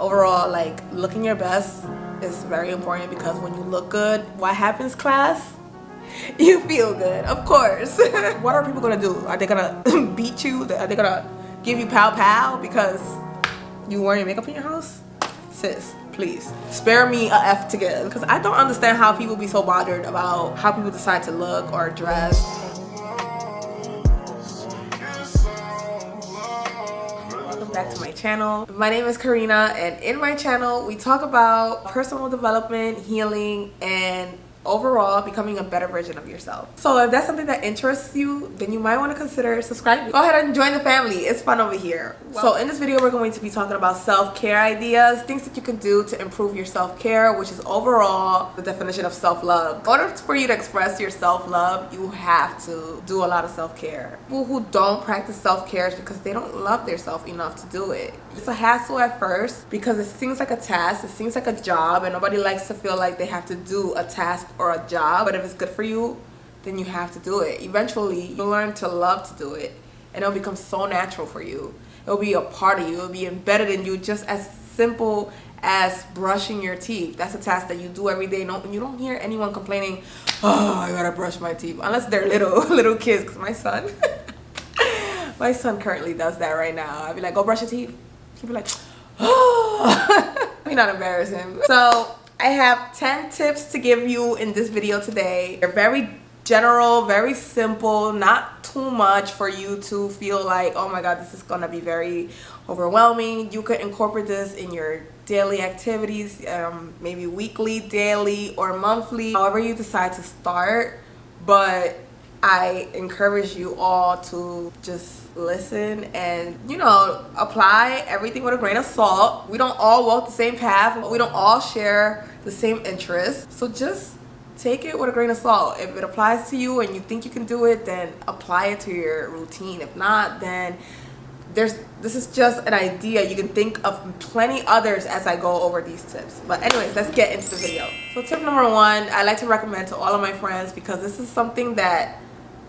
Overall, like, looking your best is very important because when you look good, what happens, class? You feel good, of course. What are people gonna do? Are they gonna beat you? Are they gonna give you pow pow because you wearing makeup in your house? Sis, please spare me a F to give, because I don't understand how people be so bothered about how people decide to look or dress. Welcome back to my channel. My name is Karina, and in my channel we talk about personal development, healing, and overall becoming a better version of yourself. So if that's something that interests you, then you might want to consider subscribing. Go ahead and join the family. It's fun over here. So in this video, we're going to be talking about self-care ideas, things that you can do to improve your self-care, which is overall the definition of self-love. In order for you to express your self-love, you have to do a lot of self-care. People who don't practice self-care is because they don't love themselves enough to do it. It's a hassle at first because it seems like a task, it seems like a job, and nobody likes to feel like they have to do a task or a job. But if it's good for you, then you have to do it. Eventually, you'll learn to love to do it, and it'll become so natural for you. It'll be a part of you. It'll be embedded in you, just as simple as brushing your teeth. That's a task that you do every day. No, you don't hear anyone complaining, "Oh, I gotta brush my teeth," unless they're little kids. Because my son, my son currently does that right now. I'd be like, "Go brush your teeth." He'd be like, "Oh." Let me not embarrass him. So I have 10 tips to give you in this video today. They're very general, very simple, not too much for you to feel like, oh my god, this is gonna be very overwhelming. You could incorporate this in your daily activities, maybe weekly, daily, or monthly, however you decide to start. But I encourage you all to just listen and, you know, apply everything with a grain of salt. We don't all walk the same path. We don't all share the same interests. So just take it with a grain of salt. If it applies to you and you think you can do it, then apply it to your routine. If not, then this is just an idea. You can think of plenty others as I go over these tips. But anyways, let's get into the video. So tip number one, I like to recommend to all of my friends, because this is something that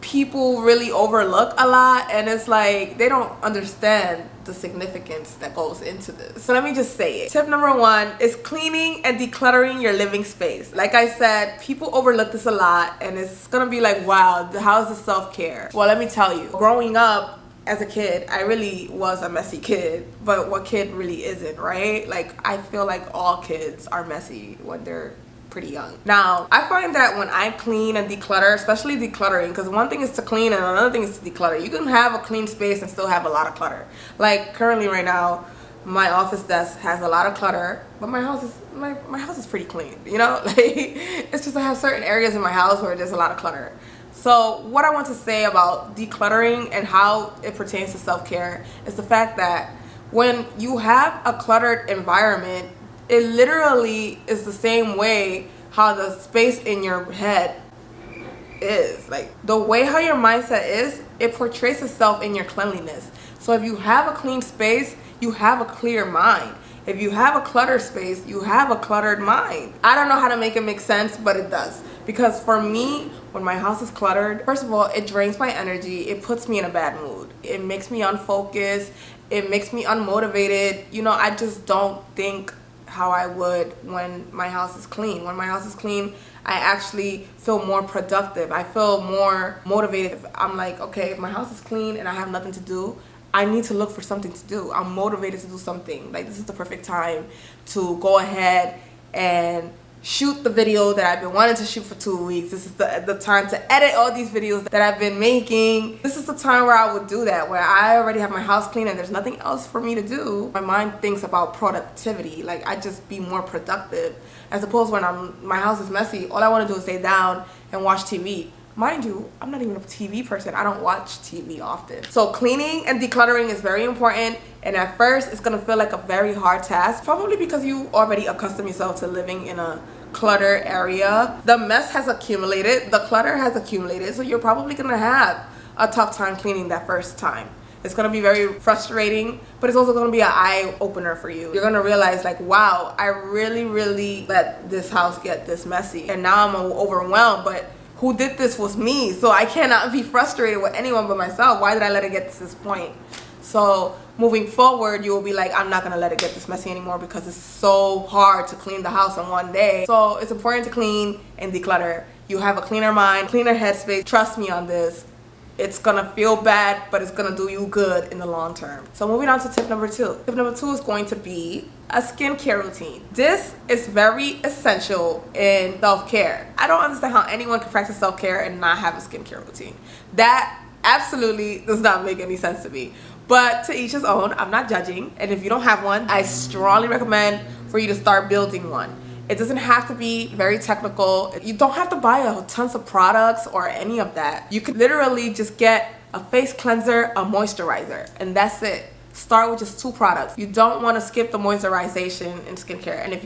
people really overlook a lot, and it's like they don't understand the significance that goes into this. So let me just say it. Tip number one is cleaning and decluttering your living space. Like I said, people overlook this a lot, and it's gonna be like, wow, how's the self-care? Well, let me tell you, growing up as a kid, I really was a messy kid. But what kid really isn't, right? Like, I feel like all kids are messy when they're pretty young. Now, I find that when I clean and declutter, especially decluttering, because one thing is to clean and another thing is to declutter. You can have a clean space and still have a lot of clutter. Like currently right now, my office desk has a lot of clutter, but my house is pretty clean, you know? Like, it's just I have certain areas in my house where there's a lot of clutter. So what I want to say about decluttering and how it pertains to self-care is the fact that when you have a cluttered environment, it literally is the same way how the space in your head is. Like, the way how your mindset is, it portrays itself in your cleanliness. So if you have a clean space, you have a clear mind. If you have a cluttered space, you have a cluttered mind. I don't know how to make it make sense, but it does. Because for me, when my house is cluttered, first of all, it drains my energy. It puts me in a bad mood. It makes me unfocused. It makes me unmotivated. You know, I just don't think how I would when my house is clean. When my house is clean, I actually feel more productive. I feel more motivated. I'm like, okay, if my house is clean and I have nothing to do, I need to look for something to do. I'm motivated to do something. Like, this is the perfect time to go ahead and shoot the video that I've been wanting to shoot for 2 weeks. This is the time to edit all these videos that I've been making. This is the time where I would do that, where I already have my house clean and there's nothing else for me to do. My mind thinks about productivity. Like, I just be more productive, as opposed when my house is messy, all I want to do is stay down and watch TV. Mind you, I'm not even a TV person. I don't watch TV often. So cleaning and decluttering is very important. And at first, it's going to feel like a very hard task. Probably because you already accustomed yourself to living in a cluttered area. The mess has accumulated. The clutter has accumulated. So you're probably going to have a tough time cleaning that first time. It's going to be very frustrating, but it's also going to be an eye-opener for you. You're going to realize, like, wow, I really let this house get this messy. And now I'm overwhelmed, but who did this was me. So I cannot be frustrated with anyone but myself. Why did I let it get to this point? So moving forward, you will be like, I'm not gonna let it get this messy anymore because it's so hard to clean the house in one day. So it's important to clean and declutter. You have a cleaner mind, cleaner headspace. Trust me on this. It's gonna feel bad, but it's gonna do you good in the long term. So moving on to tip number 2. Tip number 2 is going to be a skincare routine. This is very essential in self-care. I don't understand how anyone can practice self-care and not have a skincare routine. That absolutely does not make any sense to me. But to each his own. I'm not judging. And if you don't have one, I strongly recommend for you to start building one. It doesn't have to be very technical. You don't have to buy tons of products or any of that. You could literally just get a face cleanser, a moisturizer, and that's it. Start with just 2 products. You don't want to skip the moisturization in skincare. And if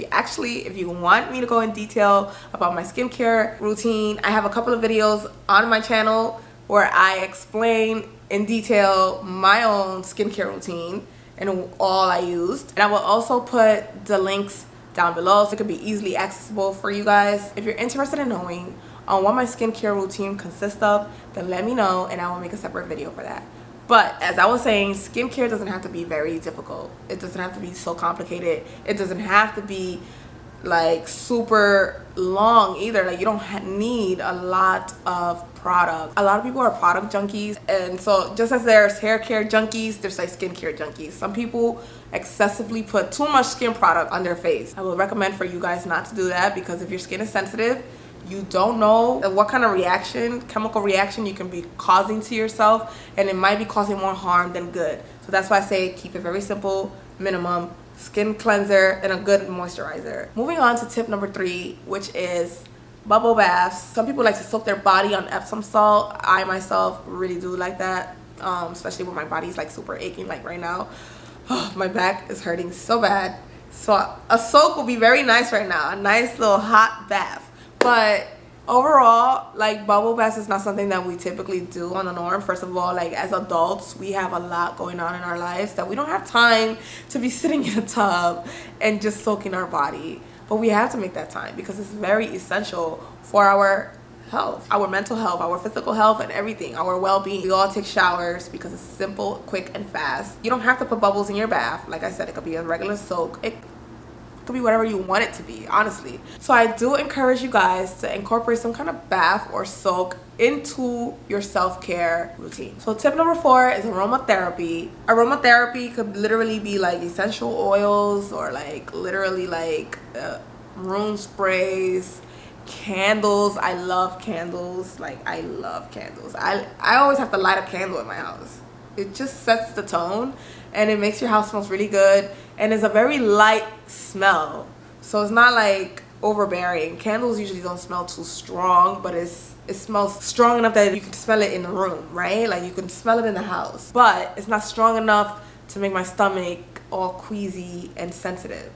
you want me to go in detail about my skincare routine, I have a couple of videos on my channel where I explain in detail my own skincare routine and all I used. And I will also put the links down below so it could be easily accessible for you guys. If you're interested in knowing on what my skincare routine consists of, then let me know and I will make a separate video for that. But as I was saying, skincare doesn't have to be very difficult. It doesn't have to be so complicated. It doesn't have to be like super long either. Like, you don't need a lot of product. A lot of people are product junkies, and so just as there's hair care junkies, there's like skincare junkies. Some people excessively put too much skin product on their face. I would recommend for you guys not to do that, because if your skin is sensitive, you don't know what kind of chemical reaction you can be causing to yourself, and it might be causing more harm than good. So that's why I say keep it very simple, minimum skin cleanser and a good moisturizer. Moving on to tip number 3, which is bubble baths. Some people like to soak their body on Epsom salt. I myself really do like that, especially when my body's like super aching, like right now. Oh, my back is hurting so bad. So a soak will be very nice right now, a nice little hot bath. But overall, like, bubble baths is not something that we typically do on the norm. First of all, like, as adults, we have a lot going on in our lives that we don't have time to be sitting in a tub and just soaking our body. But we have to make that time because it's very essential for our health, our mental health, our physical health, and everything, our well-being. We all take showers because it's simple, quick, and fast. You don't have to put bubbles in your bath. Like I said, it could be a regular soak. It could be whatever you want it to be, honestly. So I do encourage you guys to incorporate some kind of bath or soak into your self-care routine. So tip number 4 is aromatherapy. Aromatherapy could literally be like essential oils, or like literally like room sprays, candles. I love candles. Like, I love candles. I always have to light a candle in my house. It just sets the tone and it makes your house smell really good, and it's a very light smell, so it's not like overbearing. Candles usually don't smell too strong, but it smells strong enough that you can smell it in the room, right? Like, you can smell it in the house, but it's not strong enough to make my stomach all queasy and sensitive.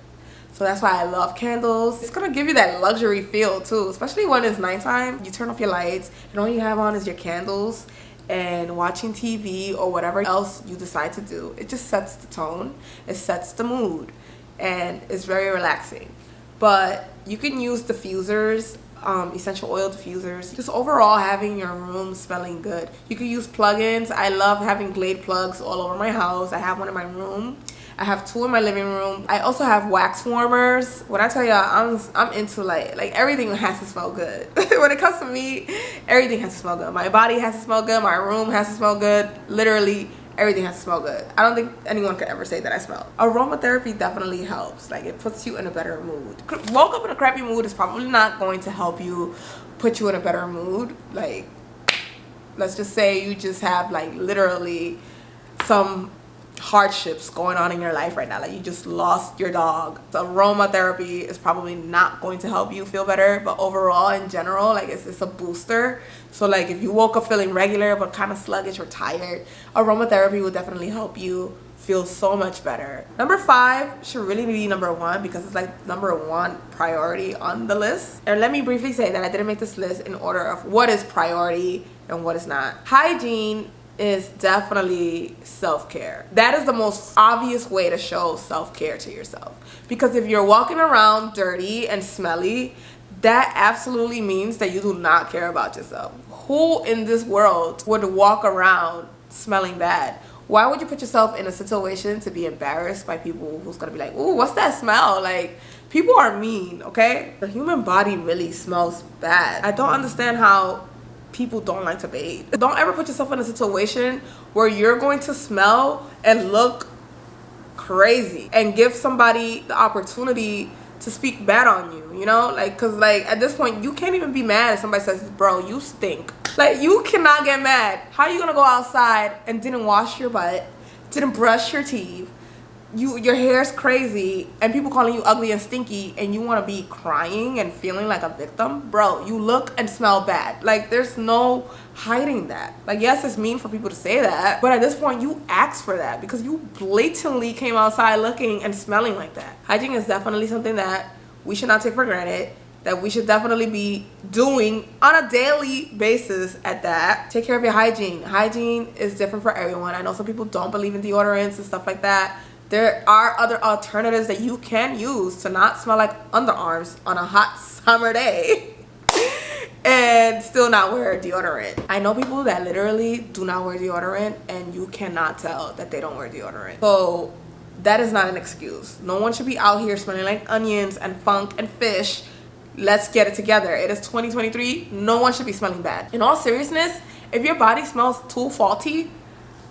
So that's why I love candles. It's gonna give you that luxury feel too, especially when it's nighttime. You turn off your lights and all you have on is your candles and watching TV or whatever else you decide to do. It just sets the tone, it sets the mood, and it's very relaxing. But you can use diffusers, essential oil diffusers, just overall having your room smelling good. You can use plug-ins. I love having Glade plugs all over my house. I have one in my room. I have 2 in my living room. I also have wax warmers. When I tell y'all, I'm into like everything has to smell good. When it comes to me, everything has to smell good. My body has to smell good. My room has to smell good. Literally, everything has to smell good. I don't think anyone could ever say that I smell. Aromatherapy definitely helps. Like, it puts you in a better mood. Woke up in a crappy mood is probably not going to help you put you in a better mood. Like, let's just say you just have like literally some hardships going on in your life right now, like you just lost your dog. So aromatherapy is probably not going to help you feel better, but overall, in general, like it's a booster. So like if you woke up feeling regular but kind of sluggish or tired, aromatherapy will definitely help you feel so much better. Number 5 should really be number 1 because it's like number 1 priority on the list. And let me briefly say that I didn't make this list in order of what is priority and what is not. Hygiene is definitely self-care. That is the most obvious way to show self-care to yourself, because if you're walking around dirty and smelly, that absolutely means that you do not care about yourself. Who in this world would walk around smelling bad? Why would you put yourself in a situation to be embarrassed by people who's gonna be like, ooh, what's that smell? Like, people are mean, okay? The human body really smells bad. I don't understand how people don't like to bathe. Don't ever put yourself in a situation where you're going to smell and look crazy and give somebody the opportunity to speak bad on you, you know? Like, cause like at this point you can't even be mad if somebody says, bro, you stink. Like, you cannot get mad. How are you gonna go outside and didn't wash your butt, didn't brush your teeth, your hair's crazy, and people calling you ugly and stinky, and you want to be crying and feeling like a victim? Bro, you look and smell bad. Like, there's no hiding that. Like, yes, it's mean for people to say that, but at this point you asked for that because you blatantly came outside looking and smelling like that. Hygiene is definitely something that we should not take for granted, that we should definitely be doing on a daily basis at that. Take care of your hygiene. Hygiene is different for everyone. I know some people don't believe in deodorants and stuff like that. There are other alternatives that you can use to not smell like underarms on a hot summer day and still not wear deodorant. I know people that literally do not wear deodorant and you cannot tell that they don't wear deodorant. So that is not an excuse. No one should be out here smelling like onions and funk and fish. Let's get it together. It is 2023. No one should be smelling bad. In all seriousness, if your body smells too faulty,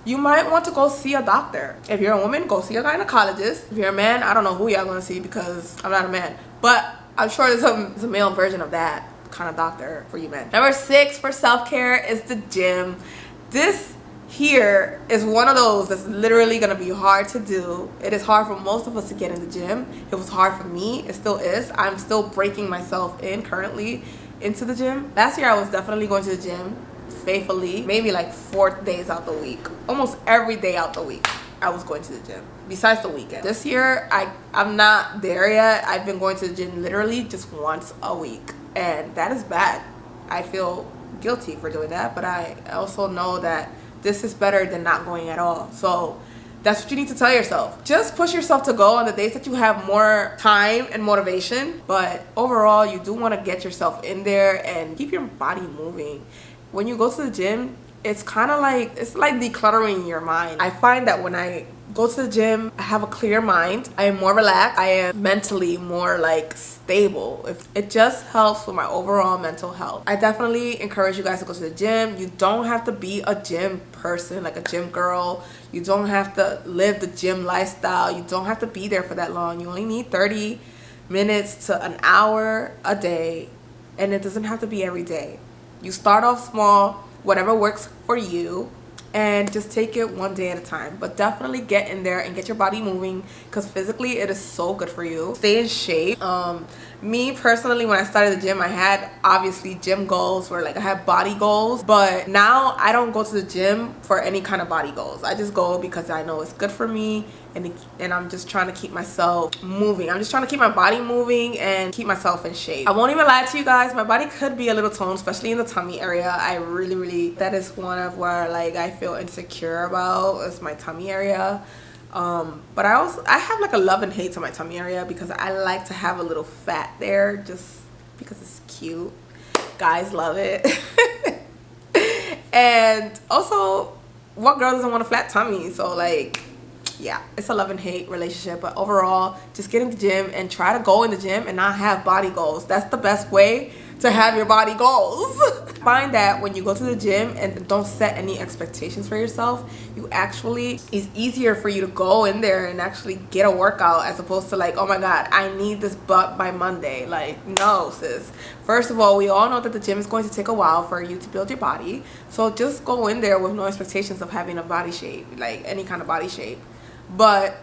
you might want to go see a doctor. If you're a woman, go see a gynecologist. If you're a man, I don't know who y'all gonna see because I'm not a man, but I'm sure there's a male version of that kind of doctor for you men. Number 6 for self-care is the gym. This here is one of those that's literally gonna be hard to do. It is hard for most of us to get in the gym. It was hard for me. It still is. I'm still breaking myself in currently into the gym. Last year I was definitely going to the gym faithfully, maybe like 4 days out the week. Almost every day out the week I was going to the gym, besides the weekend. This year I'm not there yet. I've been going to the gym literally just once a week, and that is bad. I feel guilty for doing that, but I also know that this is better than not going at all. So that's what you need to tell yourself. Just push yourself to go on the days that you have more time and motivation, but overall you do want to get yourself in there and keep your body moving. When you go to the gym, it's kind of like, it's like decluttering your mind. I find that when I go to the gym, I have a clear mind. I am more relaxed. I am mentally more like stable. It just helps with my overall mental health. I definitely encourage you guys to go to the gym. You don't have to be a gym person, like a gym girl. You don't have to live the gym lifestyle. You don't have to be there for that long. You only need 30 minutes to an hour a day, and it doesn't have to be every day. You start off small, whatever works for you, and just take it one day at a time. But definitely get in there and get your body moving, because physically it is so good for you. Stay in shape. Me personally, when I started the gym, I had obviously gym goals where like I had body goals, but now I don't go to the gym for any kind of body goals. I just go because I know it's good for me, and I'm just trying to keep myself moving. I'm just trying to keep my body moving and keep myself in shape. I won't even lie to you guys, my body could be a little toned, especially in the tummy area. I really, that is one of where like I feel insecure about, is my tummy area. But I have like a love and hate to my tummy area because I like to have a little fat there just because it's cute. Guys love it. And also, what girl doesn't want a flat tummy? So like, yeah, it's a love and hate relationship. But overall, just get in the gym and try to go in the gym and not have body goals. That's the best way to have your body goals. Find that when you go to the gym and don't set any expectations for yourself, it's easier for you to go in there and actually get a workout, as opposed to like, oh my god, I need this butt by Monday. Like, no sis. First of all, we all know that the gym is going to take a while for you to build your body, so just go in there with no expectations of having a body shape, like any kind of body shape, but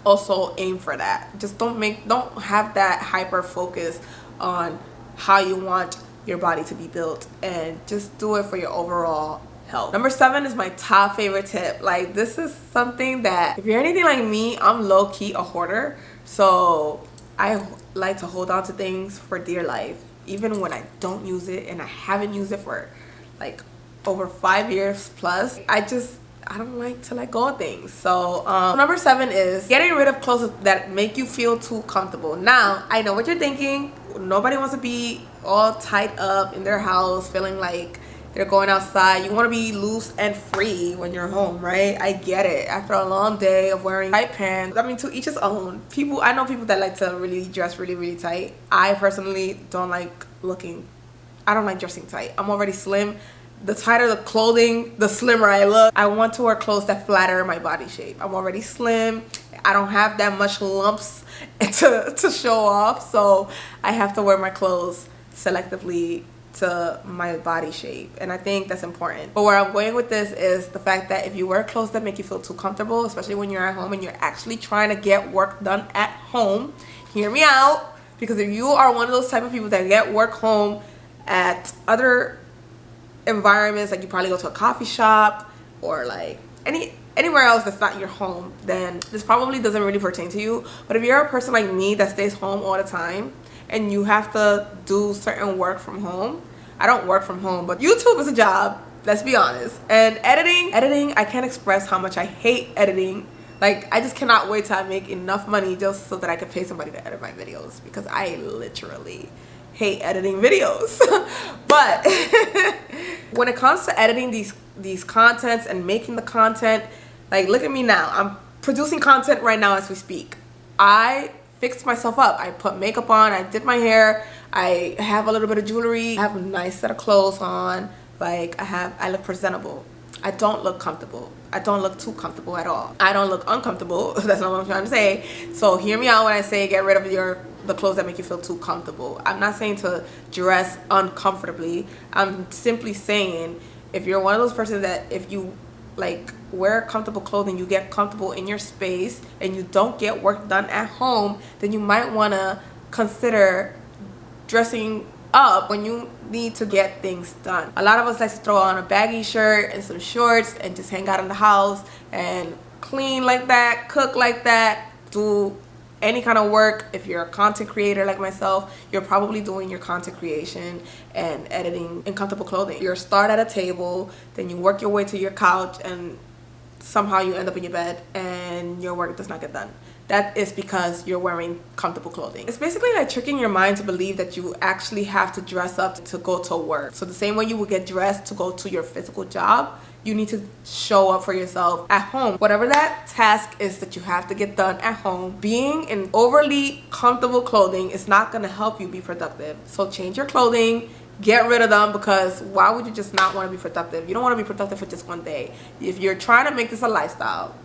also aim for that. Just don't have that hyper focus on how you want your body to be built, and just do it for your overall health. Number 7 is my top favorite tip. Like, this is something that, if you're anything like me, I'm low-key a hoarder, so I like to hold on to things for dear life, even when I don't use it, and I haven't used it for like over 5 years plus. I don't like to let go of things. So number 7 is getting rid of clothes that make you feel too comfortable. Now, I know what you're thinking. Nobody wants to be all tied up in their house feeling like they're going outside. You want to be loose and free when you're home, right? I get it. After a long day of wearing tight pants, I mean, to each his own. I know people that like to really dress really tight. I personally don't like I don't like dressing tight. I'm already slim. The tighter the clothing, the slimmer I look. I want to wear clothes that flatter my body shape. I'm already slim. I don't have that much lumps to show off, so I have to wear my clothes selectively to my body shape, and I think that's important. But where I'm going with this is the fact that if you wear clothes that make you feel too comfortable, especially when you're at home and you're actually trying to get work done at home, hear me out, because if you are one of those type of people that get work home at other environments, like you probably go to a coffee shop or like anywhere else that's not your home, then this probably doesn't really pertain to you. But if you're a person like me that stays home all the time and you have to do certain work from home, I don't work from home, but YouTube is a job, let's be honest. And editing, I can't express how much I hate editing. Like, I just cannot wait till I make enough money just so that I can pay somebody to edit my videos, because I literally hate editing videos. But when it comes to editing these contents and making the content, like, look at me now. I'm producing content right now as we speak. I fixed myself up. I put makeup on, I did my hair, I have a little bit of jewelry, I have a nice set of clothes on, like I look presentable. I don't look comfortable. I don't look too comfortable at all. I don't look uncomfortable. That's not what I'm trying to say. So hear me out when I say get rid of the clothes that make you feel too comfortable. I'm not saying to dress uncomfortably. I'm simply saying if you're one of those persons that if you like wear comfortable clothing, you get comfortable in your space and you don't get work done at home, then you might want to consider dressing up when you need to get things done. A lot of us like to throw on a baggy shirt and some shorts and just hang out in the house and clean like that, cook like that, do any kind of work. If you're a content creator like myself, you're probably doing your content creation and editing in comfortable clothing. You start at a table, then you work your way to your couch, and somehow you end up in your bed and your work does not get done. That is because you're wearing comfortable clothing. It's basically like tricking your mind to believe that you actually have to dress up to go to work. So the same way you would get dressed to go to your physical job, you need to show up for yourself at home. Whatever that task is that you have to get done at home, being in overly comfortable clothing is not gonna help you be productive. So change your clothing, get rid of them, because why would you just not want to be productive? You don't want to be productive for just one day. If you're trying to make this a lifestyle,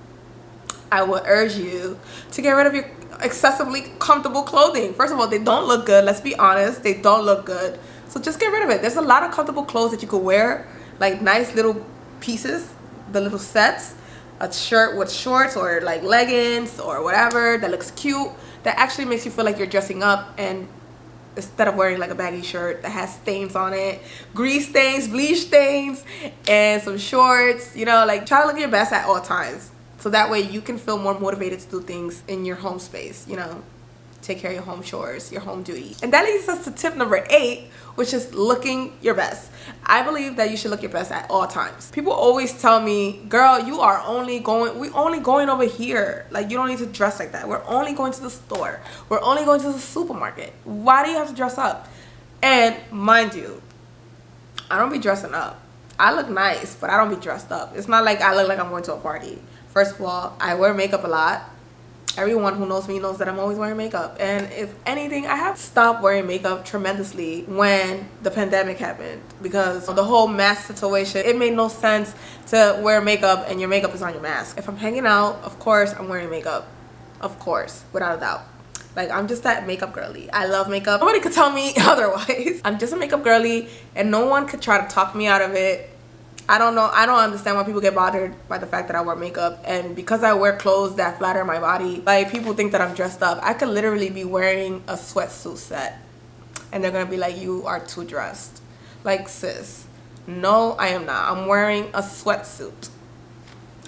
I would urge you to get rid of your excessively comfortable clothing. First of all, they don't look good. Let's be honest, they don't look good. So just get rid of it. There's a lot of comfortable clothes that you could wear, like nice little pieces, the little sets, a shirt with shorts or like leggings or whatever that looks cute, that actually makes you feel like you're dressing up, and instead of wearing like a baggy shirt that has stains on it, grease stains, bleach stains, and some shorts, you know, like try to look your best at all times. So that way you can feel more motivated to do things in your home space, you know, take care of your home chores, your home duty. And that leads us to tip number 8, which is looking your best. I believe that you should look your best at all times. People always tell me, girl, we only going over here. Like, you don't need to dress like that. We're only going to the store. We're only going to the supermarket. Why do you have to dress up? And mind you, I don't be dressing up. I look nice, but I don't be dressed up. It's not like I look like I'm going to a party. First of all, I wear makeup a lot. Everyone who knows me knows that I'm always wearing makeup. And if anything, I have stopped wearing makeup tremendously when the pandemic happened, because of the whole mask situation. It made no sense to wear makeup and your makeup is on your mask. If I'm hanging out, of course I'm wearing makeup. Of course, without a doubt. Like, I'm just that makeup girly. I love makeup. Nobody could tell me otherwise. I'm just a makeup girly, and no one could try to talk me out of it. I don't know. I don't understand why people get bothered by the fact that I wear makeup. And because I wear clothes that flatter my body, like, people think that I'm dressed up. I could literally be wearing a sweatsuit set and they're gonna be like, you are too dressed. Like, sis, no, I am not. I'm wearing a sweatsuit.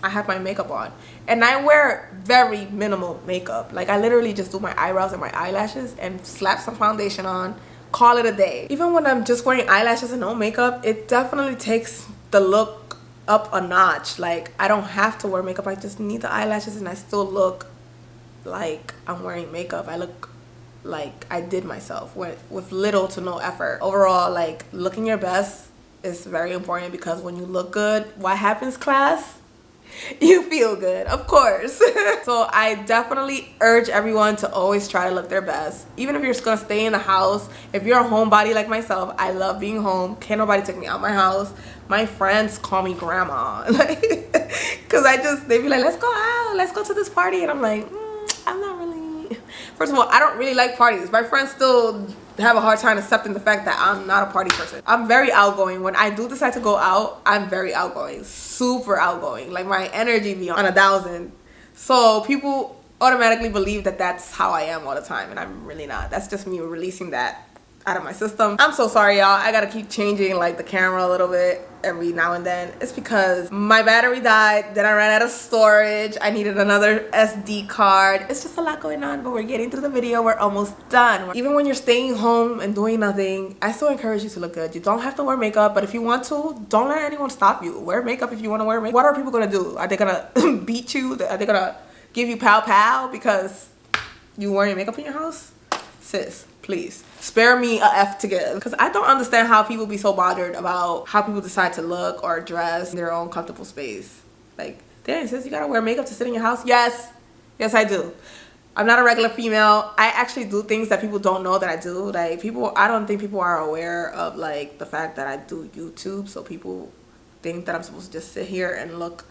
I have my makeup on, and I wear very minimal makeup. Like, I literally just do my eyebrows and my eyelashes and slap some foundation on, call it a day. Even when I'm just wearing eyelashes and no makeup, it definitely takes the look up a notch. Like, I don't have to wear makeup. I just need the eyelashes and I still look like I'm wearing makeup. I look like I did myself with little to no effort. Overall, like, looking your best is very important, because when you look good, what happens, class? You feel good, of course. So I definitely urge everyone to always try to look their best, even if you're just gonna stay in the house. If you're a homebody like myself, I love being home. Can't nobody take me out my house. My friends call me grandma, like, because they be like, let's go out, let's go to this party, and I'm like, I'm not really. First of all, I don't really like parties. My friends still have a hard time accepting the fact that I'm not a party person. I'm very outgoing. When I do decide to go out, I'm very outgoing, super outgoing. Like, my energy be on 1,000. So people automatically believe that that's how I am all the time, and I'm really not. That's just me releasing that out of my system. I'm so sorry, y'all. I gotta keep changing like the camera a little bit every now and then. It's because my battery died, then I ran out of storage, I needed another SD card. It's just a lot going on, but we're getting through the video. We're almost done. Even when you're staying home and doing nothing, I still encourage you to look good. You don't have to wear makeup, but if you want to, don't let anyone stop you. Wear makeup if you want to wear makeup. What are people gonna do? Are they gonna beat you? Are they gonna give you pow pow because you wearing makeup in your house? Sis, please spare me a F to give, because I don't understand how people be so bothered about how people decide to look or dress in their own comfortable space. Like, dang, sis, you gotta wear makeup to sit in your house? Yes I do. I'm not a regular female. I actually do things that people don't know that I do. Like, I don't think people are aware of like the fact that I do YouTube, so people think that I'm supposed to just sit here and look.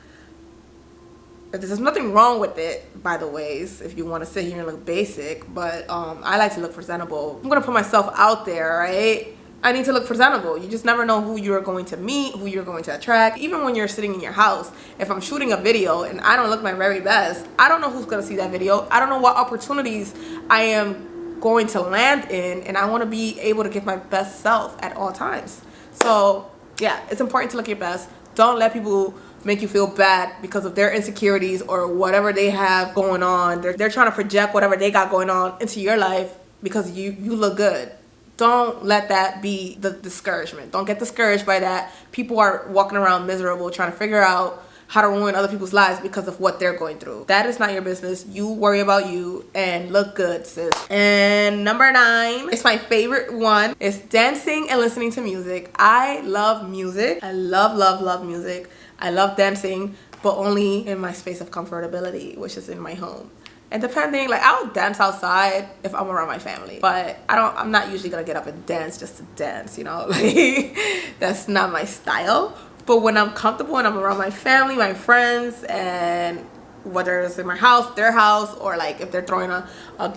There's nothing wrong with it, by the ways, if you want to sit here and look basic, but I like to look presentable. I'm gonna put myself out there, right? I need to look presentable. You just never know who you're going to meet, who you're going to attract. Even when you're sitting in your house, if I'm shooting a video and I don't look my very best, I don't know who's gonna see that video. I don't know what opportunities I am going to land in, and I want to be able to give my best self at all times. So yeah, it's important to look your best. Don't let people make you feel bad because of their insecurities or whatever they have going on. They're trying to project whatever they got going on into your life because you look good. Don't let that be the discouragement. Don't get discouraged by that. People are walking around miserable trying to figure out how to ruin other people's lives because of what they're going through. That is not your business. You worry about you and look good, sis. And number 9, it's my favorite one. It's dancing and listening to music. I love music. I love music. I love dancing, but only in my space of comfortability, which is in my home. And depending, like, I'll dance outside if I'm around my family, but I'm not usually gonna get up and dance just to dance, you know? Like, that's not my style. But when I'm comfortable and I'm around my family, my friends, and whether it's in my house, their house, or like if they're throwing a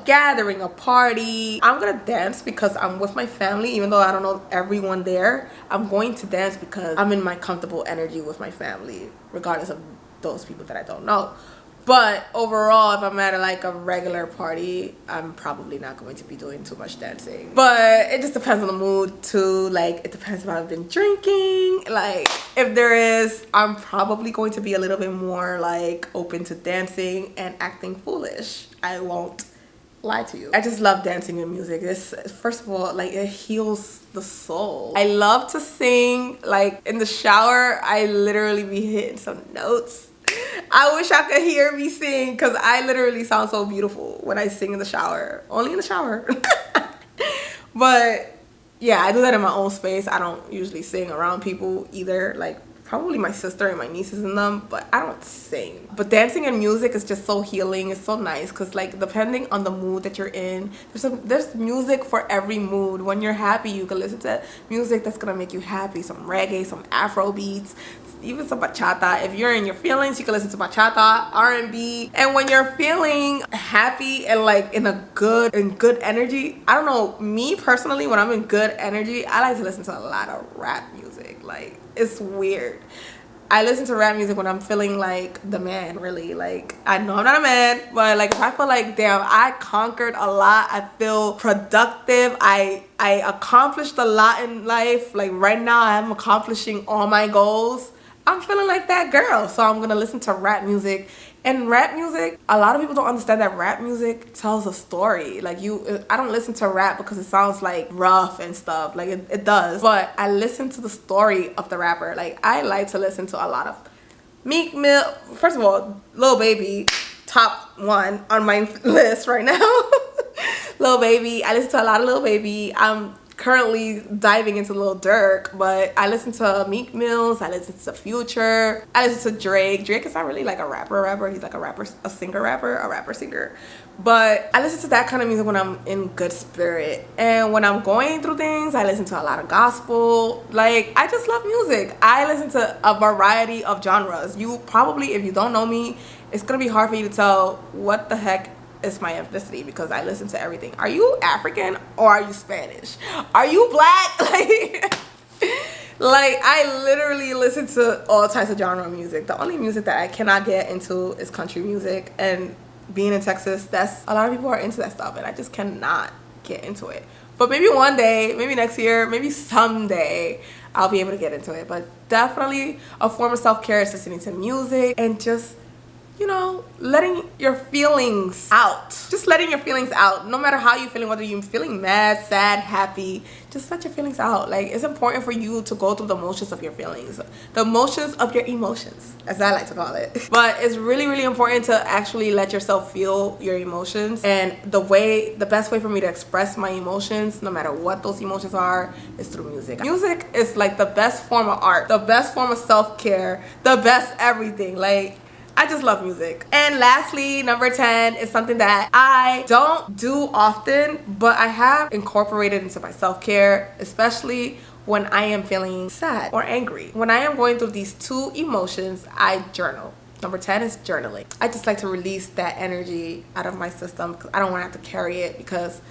gathering, a party, I'm gonna dance because I'm with my family. Even though I don't know everyone there, I'm going to dance because I'm in my comfortable energy with my family, regardless of those people that I don't know. But overall, if I'm at like a regular party, I'm probably not going to be doing too much dancing. But it just depends on the mood too. Like, it depends if I've been drinking. Like, if there is, I'm probably going to be a little bit more like open to dancing and acting foolish. I won't lie to you. I just love dancing and music. It's, first of all, like, it heals the soul. I love to sing. Like, in the shower, I literally be hitting some notes. I wish I could hear me sing because I literally sound so beautiful when I sing in the shower. Only in the shower. But yeah, I do that in my own space. I don't usually sing around people either. Like, probably my sister and my nieces and them, but I don't sing. But dancing and music is just so healing. It's so nice because, like, depending on the mood that you're in, there's music for every mood. When you're happy, you can listen to music that's gonna make you happy. Some reggae, some Afro beats, even some bachata. If you're in your feelings, you can listen to bachata, R&B. And when you're feeling happy and like in good energy, I don't know, me personally, when I'm in good energy, I like to listen to a lot of rap music. Like, it's weird. I listen to rap music when I'm feeling like the man, really. Like, I know I'm not a man, but like, if I feel like, damn, I conquered a lot, I feel productive, I accomplished a lot in life. Like, right now, I'm accomplishing all my goals. I'm feeling like that girl, so I'm gonna listen to rap music. And rap music, a lot of people don't understand that rap music tells a story. Like, I don't listen to rap because it sounds like rough and stuff. Like, it does, but I listen to the story of the rapper. Like, I like to listen to a lot of Meek Mill. First of all, Lil Baby, top 1 on my list right now. Lil Baby, I listen to a lot of Lil Baby. currently diving into Lil Durk, but I listen to Meek Mills, I listen to Future, I listen to Drake. Drake is not really like a rapper. He's like a singer. But I listen to that kind of music when I'm in good spirit. And when I'm going through things, I listen to a lot of gospel. Like, I just love music. I listen to a variety of genres. You probably, if you don't know me, it's gonna be hard for you to tell what the heck is my ethnicity, because I listen to everything. Are you African or are you Spanish? Are you black? Like I literally listen to all types of genre of music. The only music that I cannot get into is country music, and being in Texas, that's a lot of people are into that stuff, and I just cannot get into it. But maybe one day, maybe next year, maybe someday, I'll be able to get into it. But definitely a form of self-care is listening to music and just, you know, letting your feelings out. Just letting your feelings out. No matter how you're feeling, whether you're feeling mad, sad, happy, just let your feelings out. Like, it's important for you to go through the motions of your feelings. The motions of your emotions, as I like to call it. But it's really, really important to actually let yourself feel your emotions. And the best way for me to express my emotions, no matter what those emotions are, is through music. Music is like the best form of art, the best form of self-care, the best everything. Like, I just love music. And lastly, number 10 is something that I don't do often, but I have incorporated into my self-care, especially when I am feeling sad or angry. When I am going through these two emotions, I journal. Number 10 is journaling. I just like to release that energy out of my system because I don't want to have to carry it, because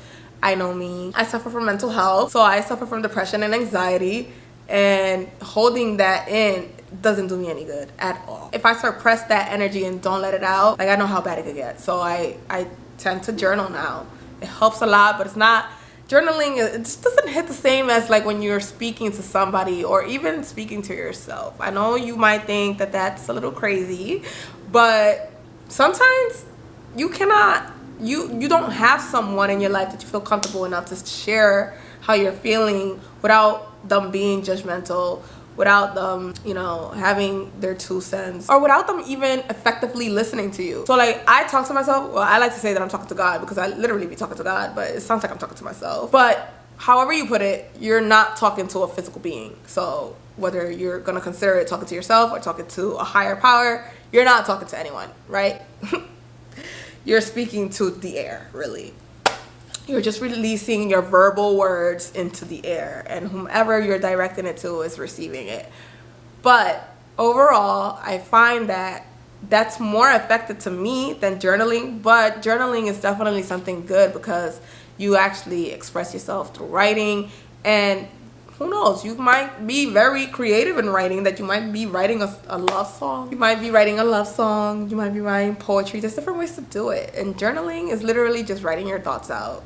I know me. I suffer from mental health, so I suffer from depression and anxiety, and holding that in doesn't do me any good at all. If I suppress that energy and don't let it out, like, I know how bad it could get. So I tend to journal now. It helps a lot, but it's not, journaling, it just doesn't hit the same as like when you're speaking to somebody or even speaking to yourself. I know you might think that that's a little crazy, but sometimes you cannot, you don't have someone in your life that you feel comfortable enough to share how you're feeling without them being judgmental, without them, you know, having their 2 cents, or without them even effectively listening to you. So like, I talk to myself, well, I like to say that I'm talking to God, because I literally be talking to God, but it sounds like I'm talking to myself. But however you put it, you're not talking to a physical being. So whether you're gonna consider it talking to yourself or talking to a higher power, you're not talking to anyone, right? You're speaking to the air, really. You're just releasing your verbal words into the air, and whomever you're directing it to is receiving it. But overall, I find that that's more effective to me than journaling. But journaling is definitely something good, because you actually express yourself through writing, and who knows, you might be very creative in writing, that you might be writing a love song. You might be writing a love song. You might be writing poetry. There's different ways to do it. And journaling is literally just writing your thoughts out.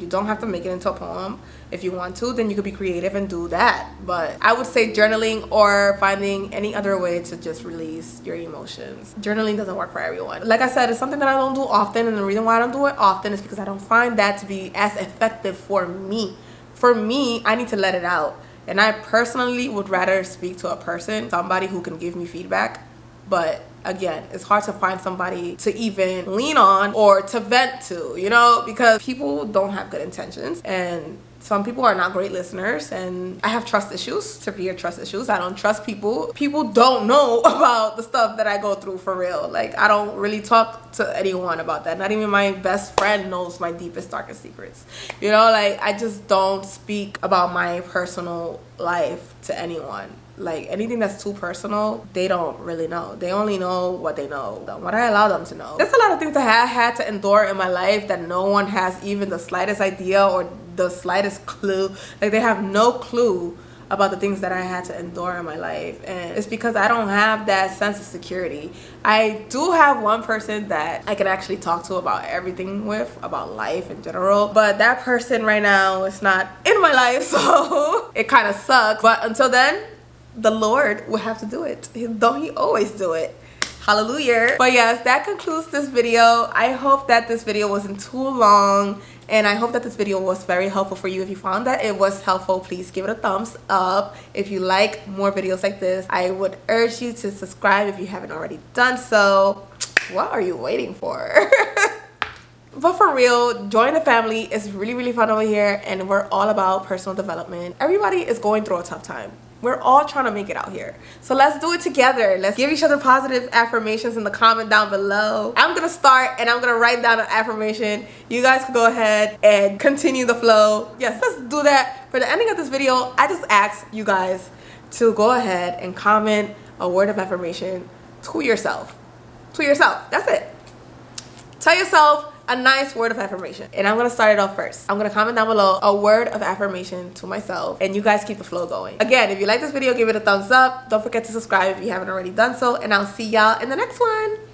You don't have to make it into a poem. If you want to, then you could be creative and do that. But I would say journaling, or finding any other way to just release your emotions. Journaling doesn't work for everyone. Like I said, it's something that I don't do often, and the reason why I don't do it often is because I don't find that to be as effective for me. For me, I need to let it out. And I personally would rather speak to a person, somebody who can give me feedback. But again, it's hard to find somebody to even lean on or to vent to, you know, because people don't have good intentions, and some people are not great listeners, and I have trust issues, severe trust issues. I don't trust people. People don't know about the stuff that I go through, for real. Like, I don't really talk to anyone about that. Not even my best friend knows my deepest, darkest secrets. You know, like, I just don't speak about my personal life to anyone. Like, anything that's too personal, they don't really know. They only know what they know, what I allow them to know. There's a lot of things that I had to endure in my life that no one has even the slightest idea or the slightest clue. Like, they have no clue about the things that I had to endure in my life. And it's because I don't have that sense of security. I do have one person that I can actually talk to about everything with, about life in general, but that person right now is not in my life, so it kind of sucks. But until then, the Lord will have to do it, though he always do it. Hallelujah. But yes, that concludes this video. I hope that this video wasn't too long, and I hope that this video was very helpful for you. If you found that it was helpful, please give it a thumbs up. If you like more videos like this, I would urge you to subscribe if you haven't already done so. What are you waiting for? But for real, join the family. It's really, really fun over here, and we're all about personal development. Everybody is going through a tough time. We're all trying to make it out here. So let's do it together. Let's give each other positive affirmations in the comment down below. I'm gonna start and I'm gonna write down an affirmation. You guys can go ahead and continue the flow. Yes, let's do that. For the ending of this video, I just asked you guys to go ahead and comment a word of affirmation to yourself. To yourself, that's it. Tell yourself a nice word of affirmation. And I'm gonna start it off first. I'm gonna comment down below a word of affirmation to myself, and you guys keep the flow going. Again, if you like this video, give it a thumbs up. Don't forget to subscribe if you haven't already done so, and I'll see y'all in the next one.